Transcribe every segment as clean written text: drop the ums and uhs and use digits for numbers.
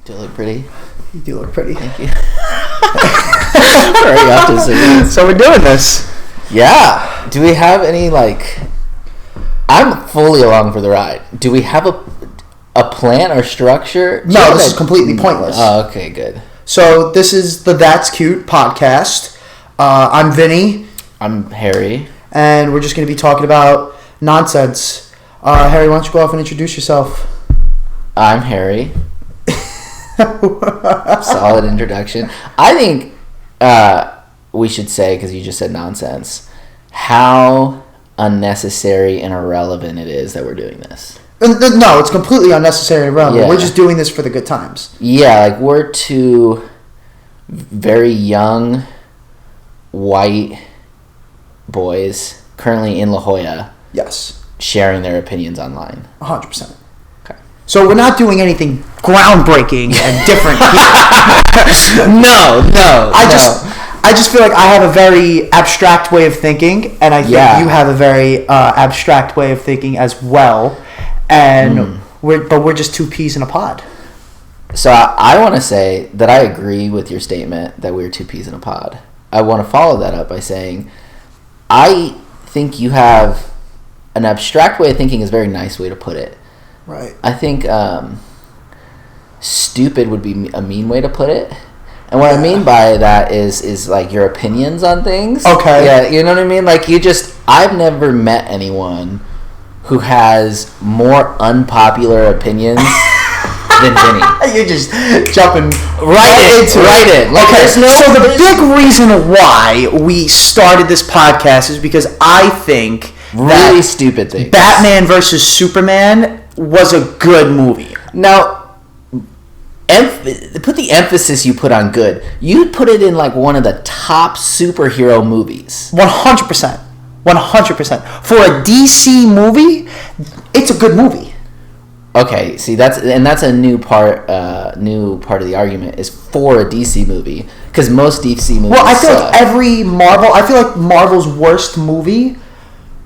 Do I look pretty? You do look pretty. Thank you. Very optimistic. So we're doing this. Yeah. Do we have any, like... I'm fully along for the ride. Do we have a plan or structure? No, this is completely pointless. Oh, okay, good. So this is the That's Cute podcast. I'm Vinny. I'm Harry. And we're just going to be talking about nonsense. Harry, why don't you go off and introduce yourself? I'm Harry. Solid introduction. I think we should say, because you just said nonsense, how unnecessary and irrelevant it is that we're doing this. No, it's completely unnecessary and irrelevant. Yeah. We're just doing this for the good times. Yeah, like we're two very young white boys currently in La Jolla. Yes. Sharing their opinions online. 100%. Okay. So we're not doing anything groundbreaking and different here. No. I just feel like I have a very abstract way of thinking, and I think you have a very abstract way of thinking as well. And we're just two peas in a pod. So I want to say that I agree with your statement that we're two peas in a pod. I want to follow that up by saying I think you have an abstract way of thinking is a very nice way to put it. Right. I think stupid would be a mean way to put it. And what I mean by that is like your opinions on things. Okay. Yeah, you know what I mean? Like I've never met anyone who has more unpopular opinions than Vinny. You're just jumping right into it. Like, okay, so the big reason why we started this podcast is because I think really stupid things. Batman versus Superman was a good movie. Now, put the emphasis you put on good. You'd put it in like one of the top superhero movies. 100%. 100%. For a DC movie, it's a good movie. Okay, see that's a new part of the argument is for a DC movie because most DC movies. Well, I feel like Marvel's worst movie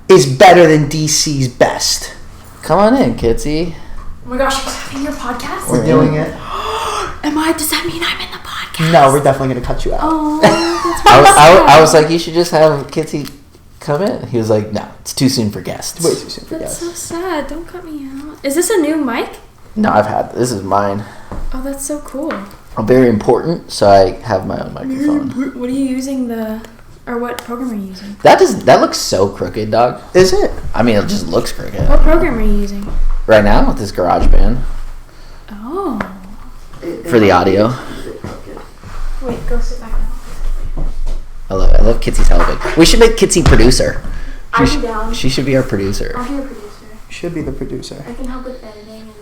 is better than DC's best. Come on in, Kitsy. Oh my gosh, you're having your podcast? We're doing it. Does that mean I'm in the podcast? No, we're definitely going to cut you out. Oh, that's really I was like, you should just have Kitsy come in. He was like, no, it's too soon for guests. Way too soon for That's guests. so sad. Don't cut me out. Is this a new mic? No, this is mine. Oh, that's so cool. I'm very important, so I have my own microphone. What are you using or what program are you using? That looks so crooked, dog. Is it? I mean, it just looks crooked. What program are you using? Right now with this GarageBand Oh. for the audio. Wait, go sit back down. I love Kitsy's hella big. We should make Kitsy producer. I'll be down. She should be our producer. I'll be a producer. Should be the producer. I can help with editing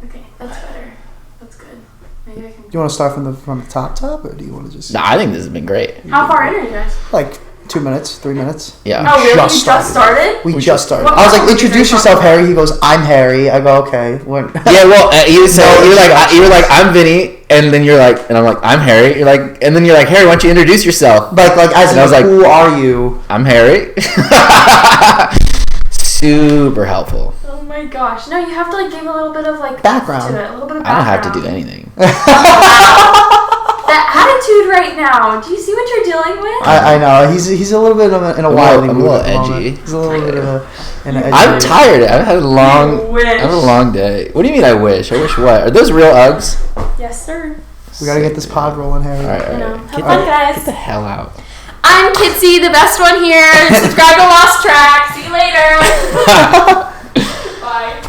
Okay, that's better. That's good. Maybe I can. Do you want to start from the top, or do you want to just... No, I think this has been great. How far in are you guys? Like 2 minutes, 3 minutes. Yeah. Oh, really? You just just started? We just started. What I was like, topic introduce are you yourself, talking Harry. He goes, I'm Harry. I go, okay. Yeah, well, you said No, you were like I'm Vinny, and then you're like, and I'm like I'm Harry. You're like, and then you're like Harry, why don't you introduce yourself? like as And in, I was like, who are you? I'm Harry. Super helpful. Oh my gosh. No, you have to give a little bit of Background. to it. A little bit of I don't have background. to do anything. That attitude right now. Do you see what you're dealing with? I know. He's a little bit in a wily I'm a mood little at the moment. edgy. He's a little bit of an edgy I'm mood. tired. I've had a long. wish. I had a long day. What do you mean? I wish? I wish what? Are those real Uggs? Yes, sir. We gotta get this pod rolling, Harry. All right. You know. Get Have fun, Get the guys. hell out. I'm Kitsy, the best one here. Subscribe to Lost Track. See you later. Bye.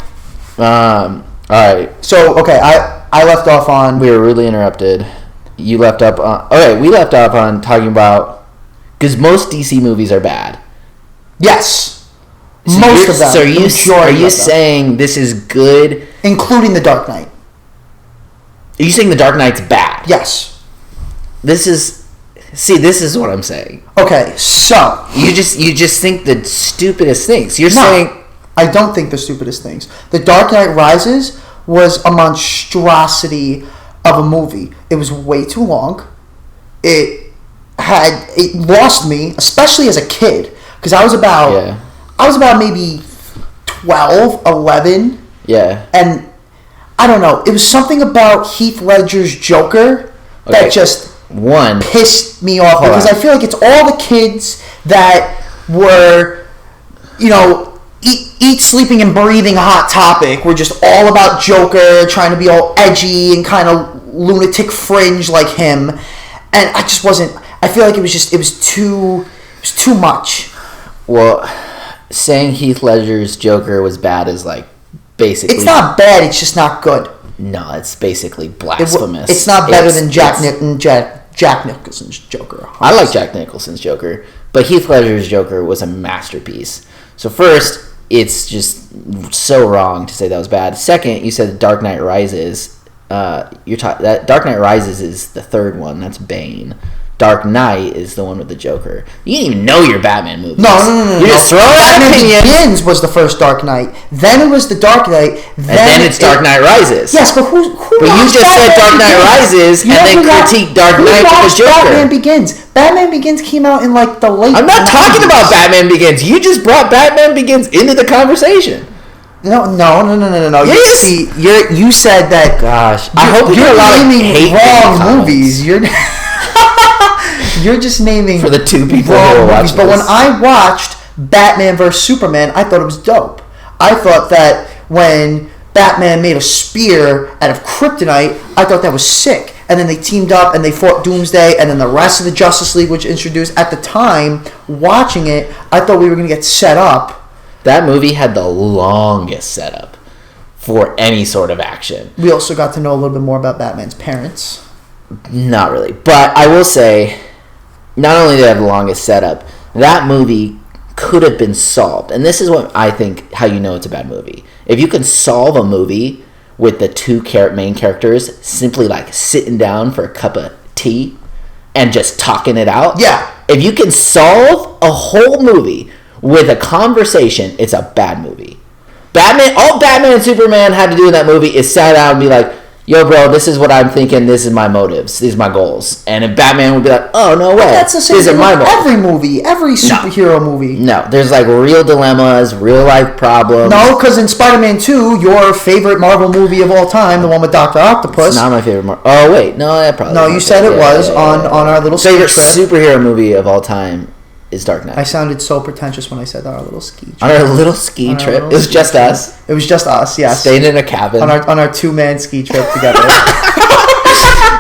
All right. So, okay, I left off on... We were rudely interrupted. You left up on... Okay, we left off on talking about... Because most DC movies are bad. Yes. So Most of them. So are you them. saying this is good? Including The Dark Knight. Are you saying The Dark Knight's bad? Yes. This is... See, this is what I'm saying. Okay, so... You just think the stupidest things. You're saying... I don't think the stupidest things. The Dark Knight Rises was a monstrosity of a movie. It was way too long. It lost me, especially as a kid, because I was about maybe 12, 11. Yeah. And I don't know. It was something about Heath Ledger's Joker that just pissed me off because I feel like it's all the kids that were, eat, sleeping, and breathing Hot Topic. We're just all about Joker, trying to be all edgy and kind of lunatic fringe like him. And I just wasn't. I feel like it was too much. Well, saying Heath Ledger's Joker was bad is like basically. It's not bad. It's just not good. No, it's basically blasphemous. It's not better than Jack Nicholson's Joker. Honestly. I like Jack Nicholson's Joker, but Heath Ledger's Joker was a masterpiece. So first, it's just so wrong to say that was bad. Second, you said Dark Knight Rises. That Dark Knight Rises is the third one. That's Bane. Dark Knight is the one with the Joker. You didn't even know your Batman movies. No. You just throw out Batman opinions. Begins was the first Dark Knight. Then it was the Dark Knight. Then it's Dark Knight Rises. Yes, but who But you just said Dark Knight Rises and then critiqued Dark Knight with the Joker. Batman Begins. Batman Begins came out in like the late. I'm not 90s. talking about Batman Begins. You just brought Batman Begins into the conversation. No. Yes. You said that. Gosh, I hope you're naming wrong movies. You're just naming for the two people who are watching. But when I watched Batman vs Superman, I thought it was dope. I thought that when Batman made a spear out of kryptonite, I thought that was sick. And then they teamed up and they fought Doomsday, and then the rest of the Justice League, which introduced at the time, watching it, I thought we were going to get set up. That movie had the longest setup for any sort of action. We also got to know a little bit more about Batman's parents. Not really. But I will say, not only did it have the longest setup, that movie could have been solved. And this is what I think, how you know it's a bad movie. If you can solve a movie with the two main characters simply like sitting down for a cup of tea and just talking it out. Yeah. If you can solve a whole movie with a conversation, it's a bad movie. All Batman and Superman had to do in that movie is sit down and be like, yo, bro, this is what I'm thinking. This is my motives. These are my goals. And if Batman would be like, oh, no way. That's the same These thing are my with goals. every movie, every superhero movie. No, there's like real dilemmas, real life problems. No, because in Spider-Man 2, your favorite Marvel movie of all time, the one with Dr. Octopus. It's not my favorite Marvel. Oh, wait. No, that probably No, you said it was on our little ski favorite trip. superhero movie of all time is Dark Knight. I sounded so pretentious when I said our little ski trip. On our little ski trip. It was just us. It was just us, yes. Staying in a cabin. On our 2-man ski trip together.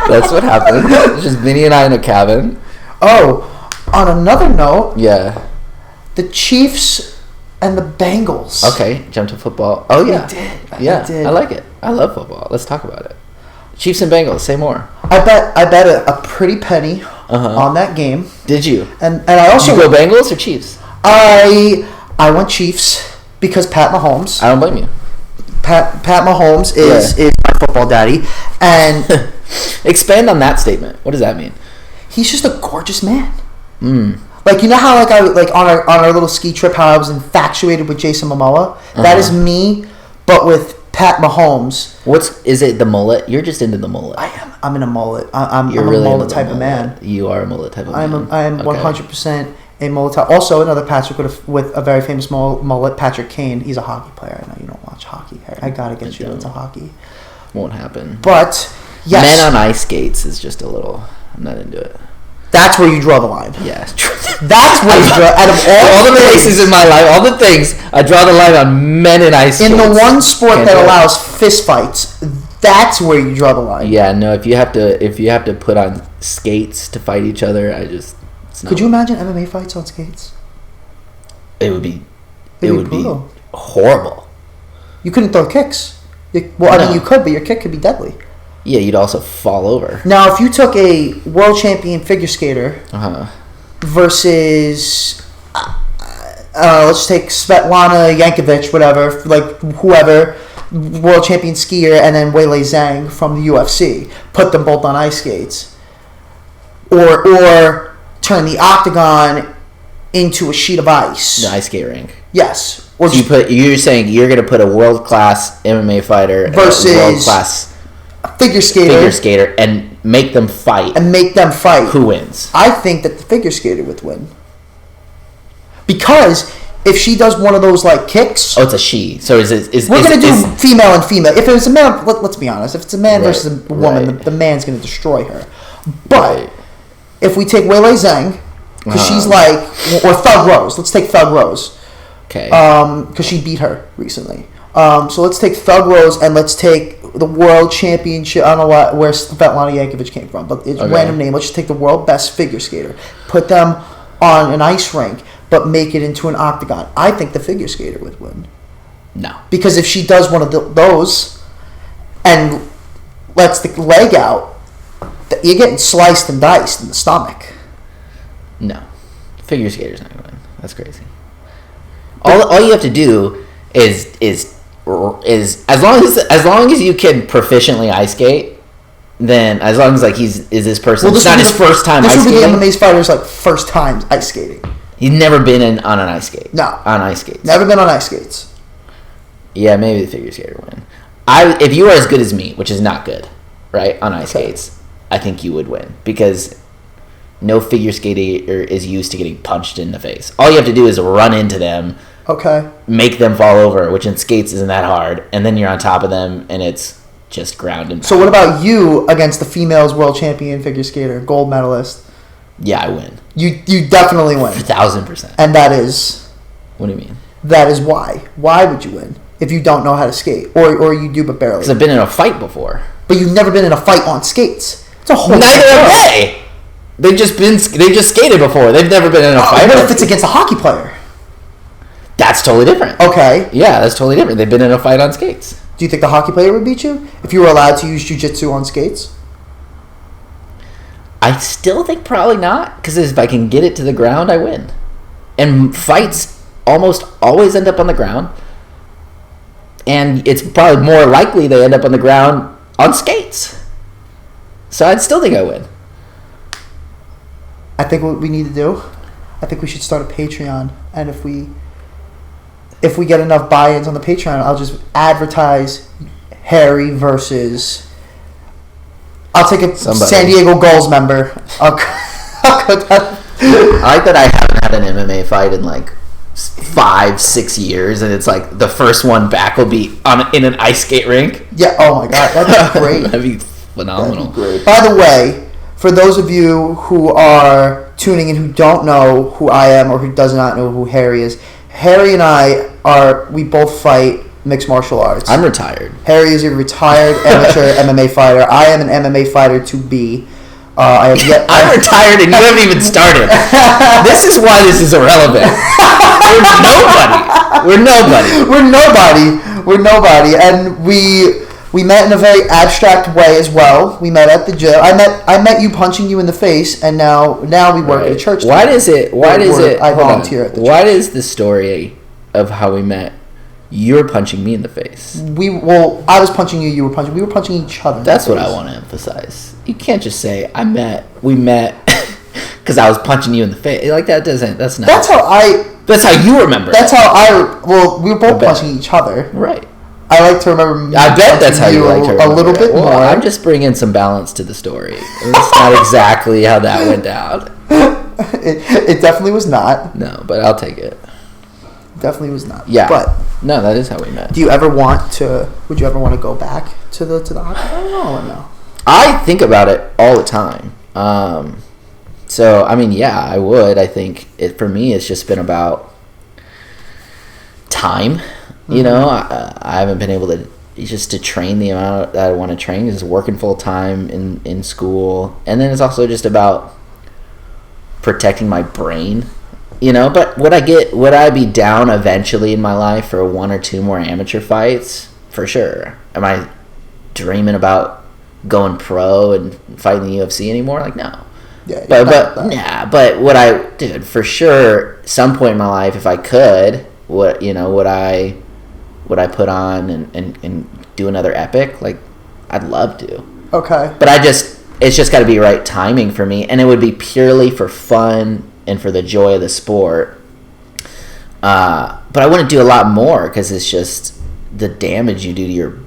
That's what happened. It's just Vinny and I in a cabin. Oh, on another note. Yeah. The Chiefs and the Bengals. Okay, jump to football. Oh, yeah. I did. I like it. I love football. Let's talk about it. Chiefs and Bengals. Say more. I bet a pretty penny on that game. Did you? And I also... Did you go Bengals or Chiefs? I went Chiefs because Pat Mahomes. I don't blame you. Pat Mahomes is my football daddy, and expand on that statement. What does that mean? He's just a gorgeous man. Like, you know how I on our little ski trip, how I was infatuated with Jason Momoa. That is me, but with Pat Mahomes. Is it the mullet? You're just into the mullet. I am. I'm in a mullet. I'm really a mullet type of man. You are a mullet type of man. I am 100% a mullet type. Also, another Patrick with a very famous mullet, Patrick Kane. He's a hockey player. I know you don't watch hockey. I gotta get you into hockey. Won't happen. But yes, men on ice skates is just a little. I'm not into it. That's where you draw the line. Yeah. That's where you draw. Out of all the places in my life, all the things, I draw the line on men in ice skates. In the one sport that allows fist fights, that's where you draw the line. Yeah, no. If you have to put on skates to fight each other, Could you imagine MMA fights on skates? It would be horrible. You couldn't throw kicks. I mean, you could, but your kick could be deadly. Yeah, you'd also fall over. Now, if you took a world champion figure skater versus, let's take Svetlana Yankovic, whatever, like whoever, world champion skier, and then Weili Zhang from the UFC, put them both on ice skates, or turn the octagon into a sheet of ice. The ice skate rink. Yes. Or you're saying you're going to put a world-class MMA fighter versus a world-class figure skater and make them fight. Who wins? I think that the figure skater would win. Because if she does one of those like kicks, Oh, it's a she. So we're gonna do female and female. If it was a man, let's be honest. If it's a man Right, versus a woman, right. the man's gonna destroy her. But Right. if we take Weili Zhang, because she's like, or Thug Rose. Let's take Thug Rose. Okay. Because she beat her recently. So let's take Thug Rose and let's take the world championship. I don't know where Svetlana Yankovic came from, but it's a random name. Let's just take the world best figure skater, put them on an ice rink, but make it into an octagon. I think the figure skater would win. No. Because if she does one of those and lets the leg out, you're getting sliced and diced in the stomach. No. Figure skater's not going to win. That's crazy. All you have to do is as long as you can proficiently ice skate, then as long as like is this person, it's not his first time ice skating. This would be the MMA fighter's like first time ice skating. He's never been on an ice skate. No. On ice skates. Never been on ice skates. Yeah, maybe the figure skater win. If you are as good as me, which is not good, right, on ice skates, I think you would win because no figure skater is used to getting punched in the face. All you have to do is run into them, make them fall over, which in skates isn't that hard, and then you're on top of them, and it's just ground and pound. So what about you against the females world champion figure skater, gold medalist? Yeah, I win. You definitely win. 1,000%. And that is... What do you mean? That is why. Why would you win if you don't know how to skate? Or you do but barely. Because I've been in a fight before. But you've never been in a fight on skates. It's a whole... Neither have they! They just skated before. They've never been in a fight. What if it's against a hockey player? That's totally different. Okay. Yeah, that's totally different. They've been in a fight on skates. Do you think the hockey player would beat you if you were allowed to use jiu-jitsu on skates? I still think probably not, because if I can get it to the ground, I win. And fights almost always end up on the ground. And it's probably more likely they end up on the ground on skates. So I'd still think I win. I think what we need to do, I think we should start a Patreon. And if we get enough buy-ins on the Patreon, I'll just advertise Harry versus... I'll take a San Diego Gulls member. I'll go down. I like that I haven't had an MMA fight in like 5-6 years, and it's like the first one back will be in an ice skate rink. Yeah, oh my god, that'd be great. That'd be phenomenal. That'd be great. By the way, for those of you who are tuning in who don't know who I am or who does not know who Harry is, Harry and we both fight mixed martial arts. I'm retired. Harry is a retired amateur MMA fighter. I am an MMA fighter to be. I'm retired and you haven't even started. This is why this is irrelevant. We're nobody. And we met in a very abstract way as well. We met at the gym. I met you punching you in the face, and now we work at a church. Why does it? I volunteer at the church. Why is the story of how we met? You're punching me in the face. I was punching you. You were punching. We were punching each other. That's what I want to emphasize. You can't just say we met because I was punching you in the face. Like that doesn't. That's not. That's how you remember. That's how we were both punching each other. Right. I like to remember. I bet that's how you like to remember a little bit more. I'm just bringing some balance to the story. It's not exactly how that went down. It definitely was not. No, but I'll take it. Definitely was not. Yeah. But no, that is how we met. Would you ever want to go back to the hockey? I don't know. Or no. I think about it all the time. So I mean, yeah, I would. I think for me, it's just been about time. Mm-hmm. You know, I haven't been able to train the amount that I want to train. Is working full time in school, and then it's also just about protecting my brain. You know, but would I be down eventually in my life for 1 or 2 more amateur fights? For sure. Am I dreaming about going pro and fighting the UFC anymore? Like, no. Yeah. But would for sure, some point in my life, if I could, would I put on and do another epic? Like, I'd love to. Okay. But it's just got to be right timing for me, and it would be purely for fun and for the joy of the sport. But I wouldn't do a lot more because it's just the damage you do to your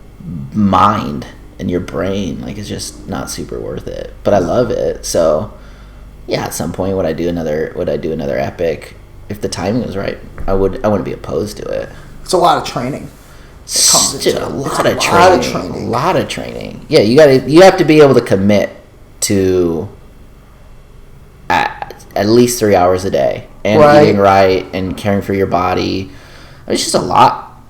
mind and your brain. Like, it's just not super worth it. But I love it. So, yeah, at some point, would I do another epic if the timing was right? I wouldn't be opposed to it. It's a lot of training. A lot of training. Yeah, you have to be able to commit to at least 3 hours a day and eating right and caring for your body. It's just a lot.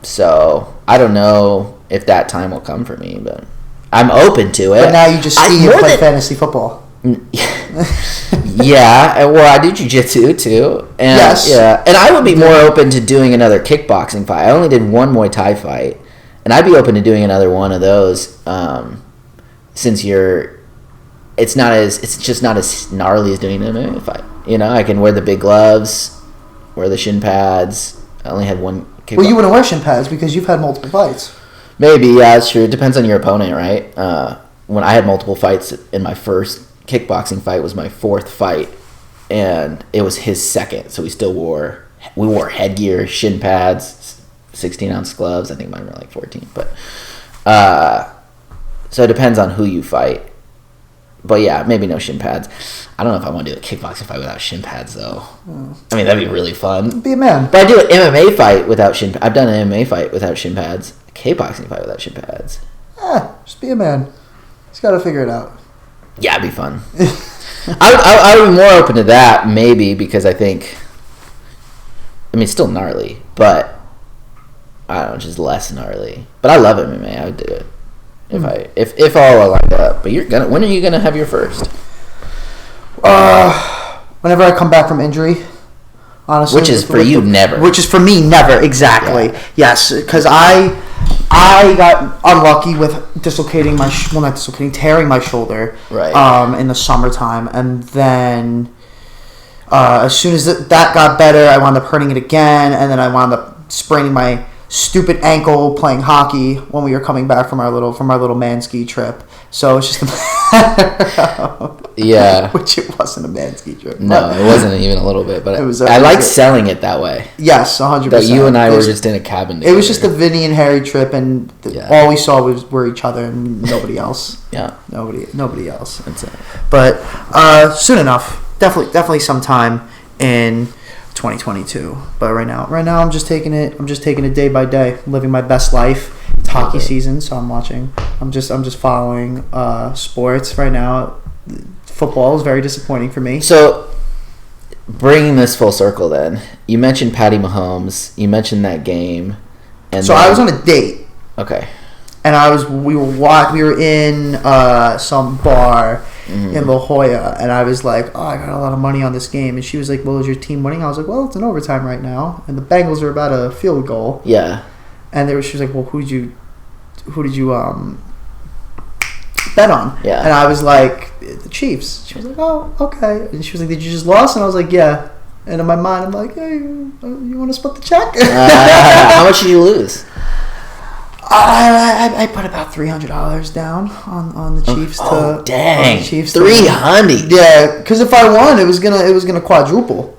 So I don't know if that time will come for me, but I'm open to it. But now you just see you play fantasy football. Yeah, well, I do jiu-jitsu too, and yes, yeah, and I would be more open to doing another kickboxing fight. I only did one Muay Thai fight, and I'd be open to doing another one of those. Since it's just not as gnarly as doing an MMA fight. You know, I can wear the big gloves, wear the shin pads. I only had one kickboxing. Well, you wouldn't wear shin pads because you've had multiple fights. Maybe, yeah, that's true. It depends on your opponent, right? When I had multiple fights in my first kickboxing fight was my fourth fight, and it was his second, so we wore headgear, shin pads, 16-ounce gloves. I think mine were like 14, but so it depends on who you fight. But yeah, maybe no shin pads. I don't know if I want to do a kickboxing fight without shin pads though. I mean, that'd be really fun. Be a man. But I do an MMA fight without shin pads. I've done an MMA fight without shin pads. A kickboxing fight without shin pads. Just be a man. Just gotta figure it out. Yeah, it'd be fun. I would be more open to that, maybe, because I think, I mean, it's still gnarly, but I don't know, just less gnarly. But I love MMA. I would do it if all lined up. But when are you gonna have your first? Whenever I come back from injury, honestly. Which is for you never. Which is for me never, exactly. Yeah. Yes, because I got unlucky with tearing my shoulder. Right. In the summertime, and then as soon as that got better, I wound up hurting it again, and then I wound up spraining my stupid ankle playing hockey when we were coming back from our little man ski trip. So it's just a matter of which it wasn't a man ski trip. No, it wasn't even a little bit, but I like selling it that way. Yes, 100%. That you and I were just in a cabin together. It was just a Vinny and Harry trip, and all we saw were each other and nobody else. Yeah. Nobody else. That's it. But soon enough, definitely sometime in 2022. But right now I'm just taking it day by day, living my best life. It's hockey season, so I'm just following sports right now. Football is very disappointing for me. So bringing this full circle, then you mentioned Patty Mahomes, you mentioned that game, and so I was on a date. Okay. And we were in some bar in La Jolla, and I was like, I got a lot of money on this game, and she was like, well, is your team winning? I was like, well, it's in overtime right now, and the Bengals are about a field goal. Yeah. And she was like, well, who did you bet on? Yeah. And I was like, the Chiefs. She was like, oh, okay. And she was like, did you just lose? And I was like, yeah. And in my mind, I'm like, hey, you want to split the check? How much did you lose? I put about $300 down on the Chiefs. Dang! The Chiefs $300. Yeah, because if I won, it was gonna quadruple.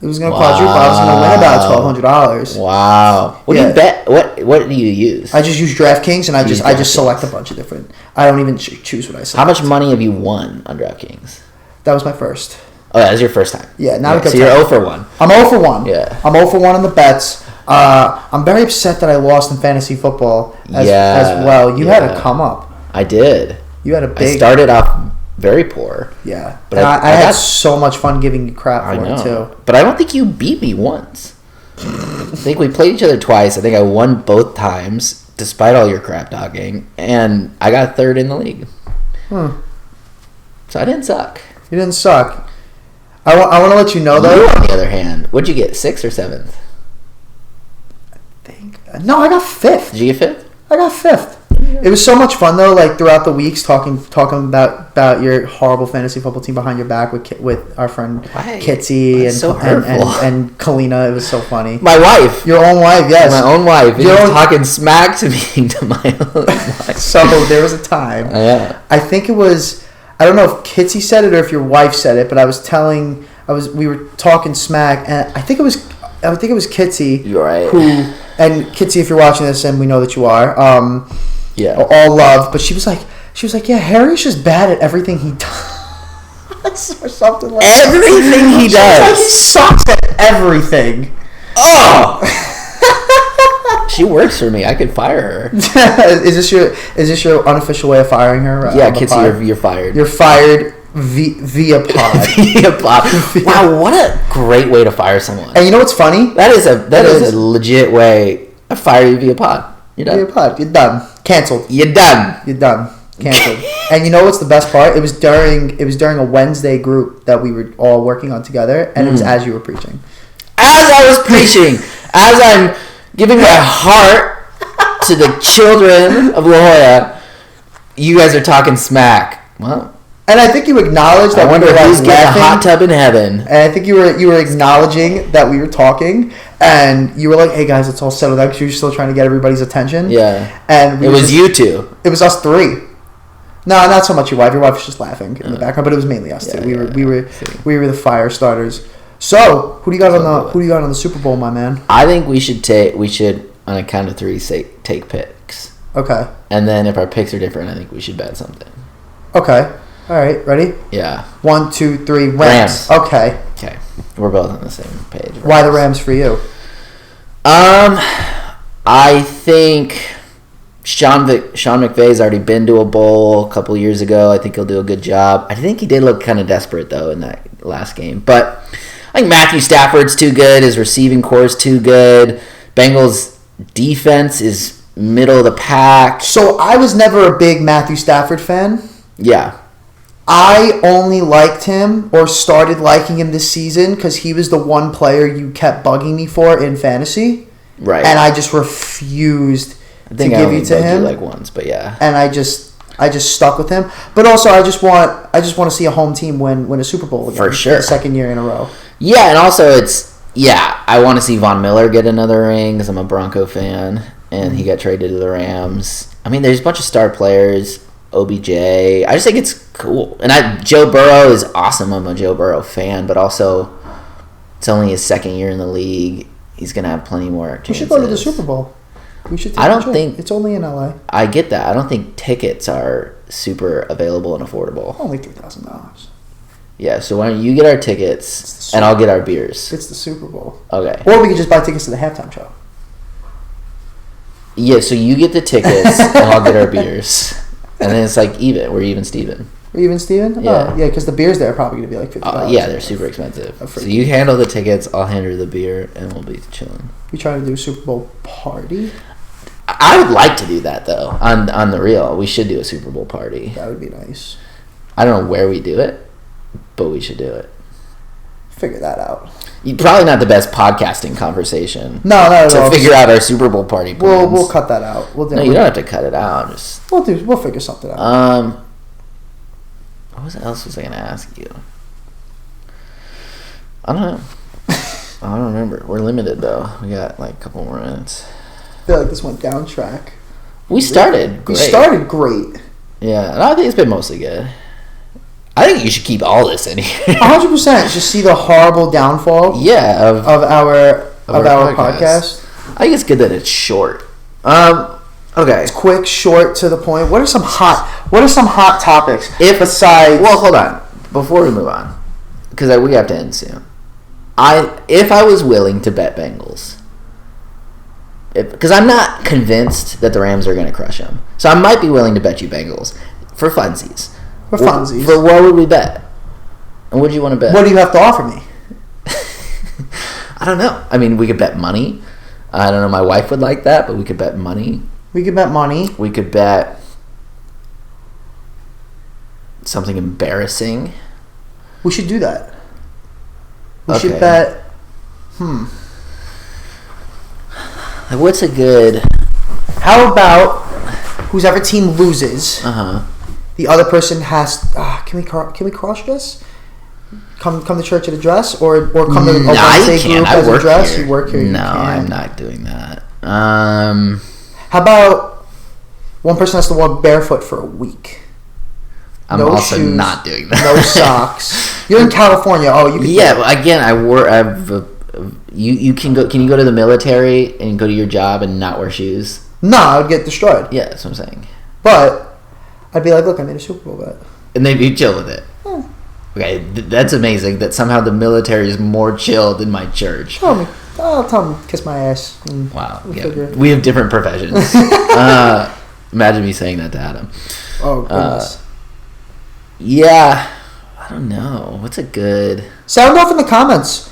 It was gonna quadruple. I was gonna win about $1,200. Wow! What do you bet? What do you use? I just use DraftKings, and I just select a bunch of different. I don't even choose what I select. How much money have you won on DraftKings? That was my first. Oh, that was your first time. Yeah. Now so you're 0 for 1. I'm 0 for 1. Yeah. I'm 0 for 1 on the bets. I'm very upset that I lost in fantasy football as well. You had to come up. I did. You had a big. I started off very poor. Yeah. But I had so much fun giving you crap for it, too. But I don't think you beat me once. I think we played each other twice. I think I won both times, despite all your crap talking. And I got third in the league. So I didn't suck. You didn't suck. I want to let you know, though. You, on the other hand, what'd you get, 6th or 7th? No, I got 5th. Did you get 5th? I got 5th. It was so much fun though. Like throughout the weeks, talking about your horrible fantasy football team behind your back with our friend Kitsy and Kalina. It was so funny. My wife, your own wife, yes, my own wife. You're talking smack to me to my own wife. So there was a time. Yeah. I think it was. I don't know if Kitsy said it or if your wife said it, but we were talking smack, and I think it was Kitsy. You're right. And Kitsy, if you're watching this, and we know that you are, all love. But she was like, yeah, Harry's just bad at everything he does. or something like that. Everything he does. He sucks at everything. Oh! She works for me. I could fire her. Is this your unofficial way of firing her? Yeah, Kitsy, you're fired. You're fired via pod. Via pod. Wow, what a great way to fire someone. And you know what's funny? That is a legit way. I fire you via pod. You're done. Via pod. You're done. Cancelled. You're done. You're done. Canceled. And you know what's the best part? It was during a Wednesday group that we were all working on together, and it was as you were preaching. As I was preaching, as I'm giving my heart to the children of La Jolla, you guys are talking smack. Well, and I think you acknowledged that. I wonder who's getting a hot tub in heaven. And I think you were acknowledging that we were talking, and you were like, "Hey guys, let's all settle down," because you were still trying to get everybody's attention. Yeah. And it was you two. It was us three. No, not so much your wife. Your wife was just laughing in the background, but it was mainly us two. We were the fire starters. So, who do you got on the Super Bowl, my man? I think we should on a count of three take picks. Okay. And then if our picks are different, I think we should bet something. Okay. All right. Ready? Yeah. 1, 2, 3. Rams. Okay. Okay. We're both on the same page. Rams. Why the Rams for you? I think Sean McVay's already been to a bowl a couple years ago. I think he'll do a good job. I think he did look kind of desperate, though, in that last game. But I think Matthew Stafford's too good. His receiving core is too good. Bengals' defense is middle of the pack. So I was never a big Matthew Stafford fan. Yeah. I only liked him or started liking him this season because he was the one player you kept bugging me for in fantasy. Right. And I just refused to give you to him. Like once, but yeah. And I just stuck with him. But also I just want to see a home team win a Super Bowl again. For sure. The second year in a row. Yeah, and also I want to see Von Miller get another ring because I'm a Bronco fan, and he got traded to the Rams. I mean, there's a bunch of star players. OBJ. I just think it's cool. And Joe Burrow is awesome. I'm a Joe Burrow fan, but also it's only his second year in the league. He's going to have plenty more chances. We should go to the Super Bowl. We should. I don't think it's only in LA. I get that. I don't think tickets are super available and affordable. Only $3,000. Yeah, so why don't you get our tickets and I'll get our beers. It's the Super Bowl. Okay. Or we could just buy tickets to the halftime show. Yeah, so you get the tickets and I'll get our beers. And then it's like even. We're even Steven. We're even Steven? Yeah. Oh, yeah, because the beers there are probably going to be like $50. Yeah, they're super expensive. So you handle the tickets, I'll handle the beer, and we'll be chilling. We try to do a Super Bowl party? I would like to do that, though. On the real, we should do a Super Bowl party. That would be nice. I don't know where we do it, but we should do it. Figure that out. Probably not the best podcasting conversation. No, not at all. To figure out our Super Bowl party plans. We'll cut that out. No, you don't have to cut it out. Just we'll figure something out. What else was I going to ask you? I don't know. I don't remember. We're limited, though. We got like a couple more minutes. I feel like this went down track. We started great. We started great. Yeah, and I think it's been mostly good. I think you should keep all this in here. 100%. Just see the horrible downfall. Yeah, of our podcast. I think it's good that it's short. Okay. It's quick, short, to the point. What are some hot topics? Well, hold on. Before we move on, because we have to end soon. If I was willing to bet Bengals, because I'm not convinced that the Rams are going to crush them, so I might be willing to bet you Bengals for funsies. For funsies. For what would we bet? And what do you want to bet? What do you have to offer me? I don't know. I mean, we could bet money. I don't know. My wife would like that, but we could bet money. We could bet money. We could bet something embarrassing. We should do that. We Okay. should bet. What's a good? How about whoever team loses? The other person has. Can we cross dress? Come to church at a dress, or come to a Wednesday group as a dress. Here. You work here. No, I'm not doing that. How about one person has to walk barefoot for a week? I'm no also shoes, not doing that. No socks. You're in California. Oh, you can. Yeah, but again, you can go. Can you go to the military and go to your job and not wear shoes? No, I would get destroyed. Yeah, that's what I'm saying. But I'd be like, look, I made a Super Bowl bet. And they'd be chill with it. Okay, that's amazing that somehow the military is more chill than my church. I'll tell them kiss my ass. Wow. We'll We have different professions. Imagine me saying that to Adam. Oh, goodness. Yeah. I don't know. What's a good... Sound off in the comments.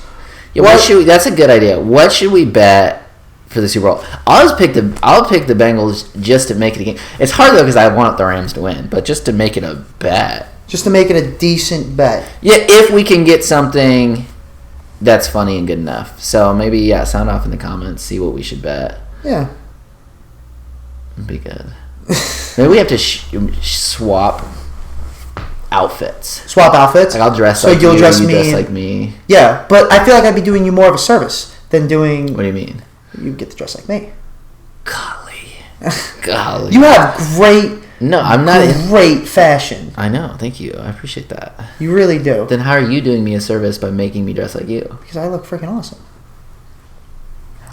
Yeah, what should we... That's a good idea. What should we bet for the Super Bowl? I'll pick the Bengals just to make it a game. It's hard, though, because I want the Rams to win, but just to make it a bet. Just to make it a decent bet. Yeah, if we can get something that's funny and good enough. So maybe, sound off in the comments. See what we should bet. Yeah. It'd be good. Maybe we have to swap outfits. Swap outfits? Like I'll dress so like you'll you, dress you me. dress like me. Yeah, but I feel like I'd be doing you more of a service than doing... What do you mean? You get to dress like me. Golly. You have great... No, I'm not... Great fashion. I know, thank you. I appreciate that. You really do. Then how are you doing me a service by making me dress like you? Because I look freaking awesome.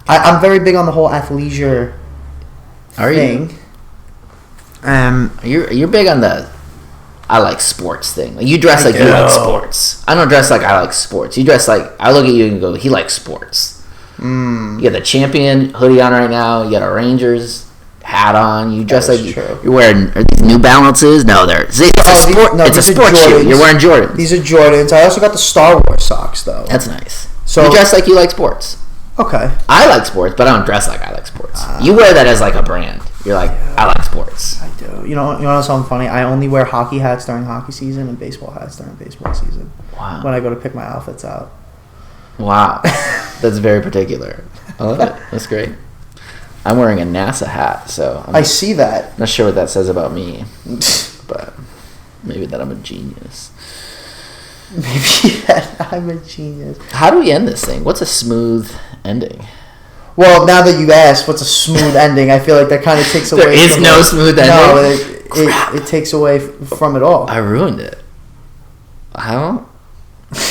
I'm very big on the whole athleisure thing. You're big on the I like sports thing. Like you dress like you like sports. I don't dress like I like sports. You dress like I look at you and go, he likes sports. You got the champion hoodie on right now. You got a Rangers hat on. You dress like you're wearing are these New Balances. No, it's a sports shoe. You're wearing Jordans. These are Jordans. I also got the Star Wars socks though. That's nice. So you dress like you like sports. Okay. I like sports, but I don't dress like I like sports. You wear that as like a brand. You're like, I like sports. I do. You know something funny? I only wear hockey hats during hockey season and baseball hats during baseball season. Wow. When I go to pick my outfits out. Wow. That's very particular. I love it. That's great. I'm wearing a NASA hat, so I see that. Not sure what that says about me, but maybe that I'm a genius. Maybe that I'm a genius. How do we end this thing? What's a smooth ending? Well, now that you asked, what's a smooth ending? I feel like that kind of takes away. There is no smooth ending. No, it takes away from it all. I ruined it.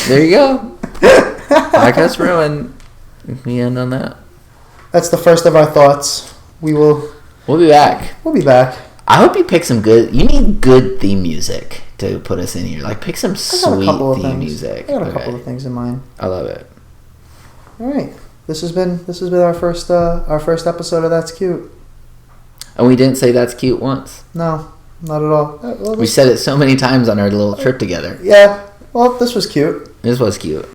There you go. Podcast ruined. We end on that. That's the first of our thoughts. We'll be back. We'll be back. I hope you pick some good. You need good theme music to put us in here. Like pick some sweet theme music. I got a couple of things in mind. I love it. All right. This has been our first episode of That's Cute. And we didn't say that's cute once. No, not at all. We said it so many times on our little trip together. Yeah. Well, this was cute. This was cute.